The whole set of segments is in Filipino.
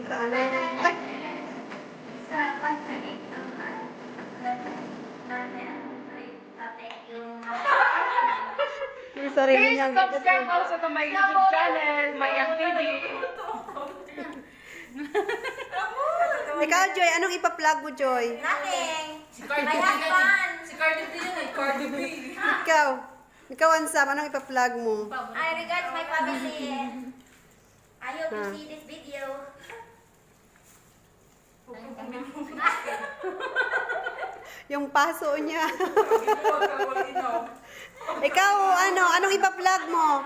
Yung sarili niya. Subscribe also to my YouTube channel, Mayang TV. Ikaw, Joy, anong ipa-plug mo, Joy? Nothing. Si Cardi My B husband. Si Cardi B yun eh. Cardi B. Ikaw, Ansam, anong ipa-plug mo? I regard my family. I hope you see this video. Yung paso niya. Ikaw, anong ipa-plug mo?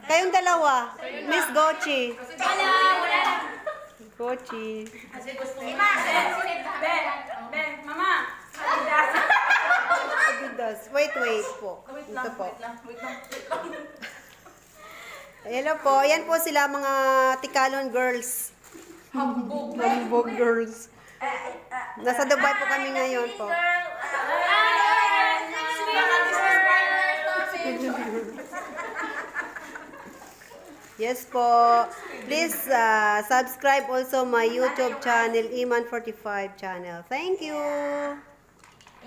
Kayong dalawa. Miss Gochi. Wala. Gochi. Kasi gusto mo. Ben, mama. Adidas. Wait po. Ito po. Wait lang. Hello po. Ayan po sila mga Tikalon girls. Hambog girls. Nasa Dubai po kami ngayon po. Yes po. Please subscribe also my YouTube channel, Iman45 channel. Thank you.